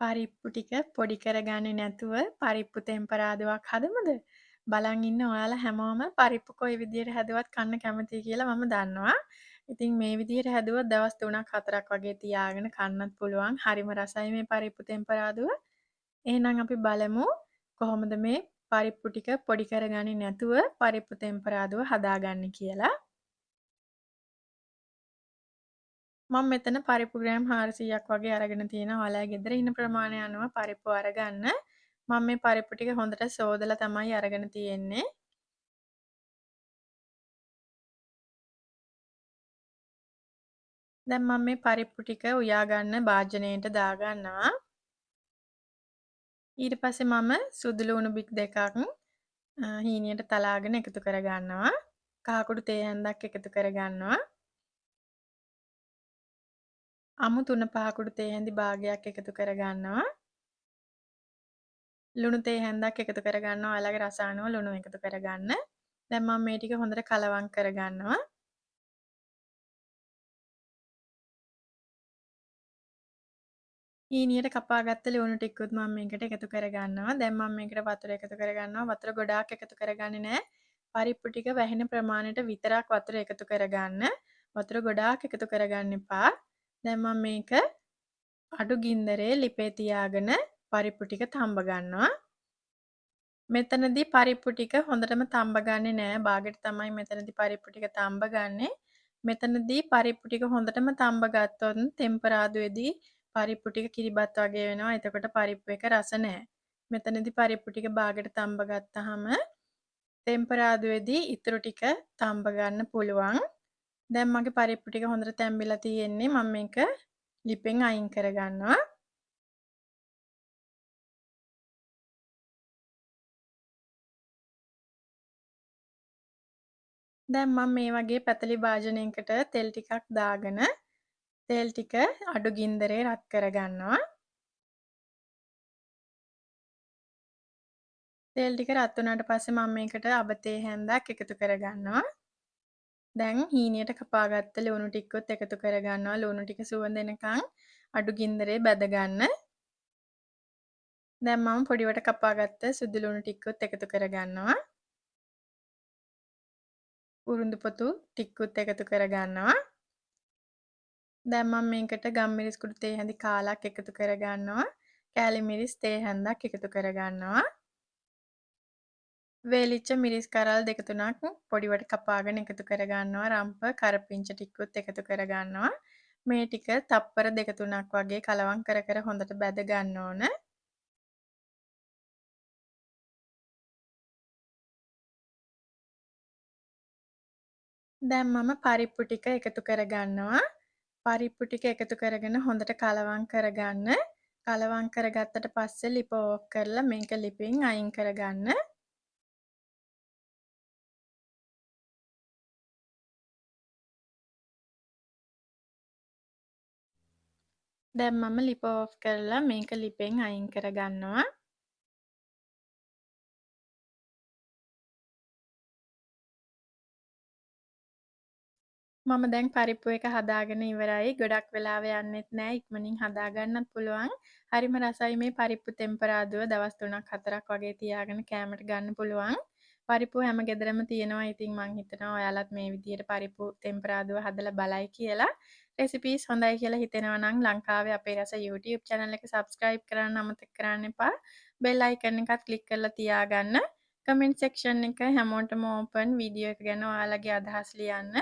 පරිප්පු ටික පොඩි කරගන්නේ නැතුව පරිප්පු තෙම්පරාදුවක් හදමුද? බලන් ඉන්න ඔයාලා හැමෝම පරිප්පු කොයි විදියට හැදුවත් කන්න කැමතියි කියලා මම දන්නවා. ඉතින් මේ විදියට හැදුවොත් දවස් 3ක් 4ක් වගේ තියාගෙන කන්නත් පුළුවන්. හරිම රසයි මේ පරිප්පු තෙම්පරාදුව. එහෙනම් අපි බලමු කොහොමද මේ පරිප්පු ටික පොඩි කරගන්නේ නැතුව පරිප්පු තෙම්පරාදුව හදාගන්නේ කියලා. මම මෙතන පරිප්පු ග්‍රෑම් 400ක් වගේ අරගෙන තියෙනවා. ඔයාලා ගෙදර ඉන්න ප්‍රමාණය අනුව පරිප්පු අරගන්න. මම මේ පරිප්පු ටික හොඳට සෝදලා තමයි අරගෙන තියෙන්නේ. දැන් මම මේ පරිප්පු ටික උයා ගන්න භාජනයට දාගන්නවා. ඊට පස්සේ මම සුදු ලුණු බික් දෙකක් හීනියට තලාගෙන එකතු කරගන්නවා. කහ කුඩු තේ හැන්දක් එකතු කරගන්නවා. අමු 3-5 කුඩු තේ හැඳි භාගයක් එකතු කරගන්නවා. ලුණු තේ හැන්දක් එකතු කරගන්නවා. ඔයාලගේ රස අනුව ලුණු එකතු කරගන්න. දැන් මම මේ ටික හොඳට කලවම් කරගන්නවා. හීනියට කපාගත්ත ලුණු ටිකකුත් මම මේකට එකතු කරගන්නවා. දැන් මම මේකට වතුර එකතු කරගන්නවා. වතුර ගොඩාක් එකතු කරගන්නේ නැහැ. පරිප්පු ටික වැහෙන ප්‍රමාණයට විතරක් වතුර එකතු කරගන්න. වතුර ගොඩාක් එකතු කරගන්න එපා. දැන් මම මේක අඩු ගින්දරේ ලිපේ තියාගෙන පරිප්පු ටික තඹ ගන්නවා. මෙතනදී පරිප්පු ටික හොඳටම තඹ ගන්නේ නෑ. බාගෙට තමයි මෙතනදී පරිප්පු ටික තඹ ගන්නේ. මෙතනදී පරිප්පු ටික හොඳටම තඹ ගත්තොත් තෙම්පරාදුවේදී පරිප්පු ටික කිරිබත් වගේ වෙනවා. එතකොට පරිප්පු එක රස නෑ. මෙතනදී පරිප්පු ටික බාගෙට තඹ ගත්තාම තෙම්පරාදුවේදී ඉතුරු ටික තඹ ගන්න පුළුවන්. දැන් මගේ පරිප්පු ටික හොඳට තැම්බිලා තියෙන්නේ. මම මේක ලිපෙන් අයින් කරගන්නවා. දැන් මම මේ වගේ පැතලි භාජනයකට තෙල් ටිකක් දාගෙන තෙල් ටික අඩු ගින්දරේ රත් කරගන්නවා. තෙල් ටික රත් වුණාට පස්සේ මම මේකට අබතේ හැන්දක් එකතු කරගන්නවා. දැන් හීනියට කපාගත්ත ලුණු ටිකකුත් එකතු කරගන්නවා. ලුණු ටික සුවඳ එනකන් අඩු ගින්දරේ බැද ගන්න. දැන් මම පොඩිවට කපාගත්ත සුදු ලුණු ටිකකුත් එකතු කරගන්නවා. උරුඳු පොතු ටිකකුත් එකතු කරගන්නවා. දැන් මම මේකට ගම්මිරිස් කුඩු තේ හැඳි කාලක් එකතු කරගන්නවා. කෑලි මිරිස් තේ හැන්දක් එකතු කරගන්නවා. වේලිච්ච මිරිස් කරල් දෙක තුනක් පොඩිවට කපාගෙන එකතු කරගන්නවා. රම්ප කරපිංච ටිකකුත් එකතු කරගන්නවා. මේ ටික තප්පර දෙක තුනක් වගේ කලවම් කර කර හොඳට බැද ගන්න ඕන. දැන් මම පරිප්පු ටික එකතු කරගන්නවා. පරිප්පු ටික එකතු කරගෙන හොඳට කලවම් කරගන්න. කලවම් කරගත්තට පස්සේ ලිප ඕෆ් කරලා මේක ලිපෙන් අයින් කරගන්න. දැන් මම ලිප ඕෆ් කරලා මේක ලිපෙන් අයින් කරගන්නවා. මම දැන් පරිප්පු එක හදාගෙන ඉවරයි. ගොඩක් වෙලාව යන්නෙත් නෑ. ඉක්මනින් හදා ගන්නත් පුළුවන්. හරිම රසයි මේ පරිප්පු තෙම්පරාදුව. දවස් 3ක් 4ක් වගේ තියාගෙන කෑමට ගන්න පුළුවන්. පරිප්පු හැම ගෙදරම තියෙනවා. ඉතින් මං හිතනවා ඔයාලත් මේ විදිහට පරිප්පු තෙම්පරාදුව හදලා බලයි කියලා. රෙසිපීස් හොඳයි කියලා හිතෙනවා නම් ලංකාවේ අපේ රස YouTube channel එක subscribe කරන්න අමතක කරන්න එපා. bell icon එකත් click කරලා තියාගන්න. comment section එක හැමෝටම open. වීඩියෝ එක ගැන ඔයාලගේ අදහස් ලියන්න.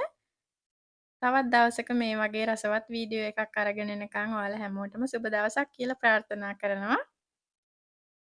තවත් දවසක මේ වගේ රසවත් වීඩියෝ එකක් අරගෙන එනකන් ඔයාලා හැමෝටම සුබ දවසක් කියලා ප්‍රාර්ථනා කරනවා.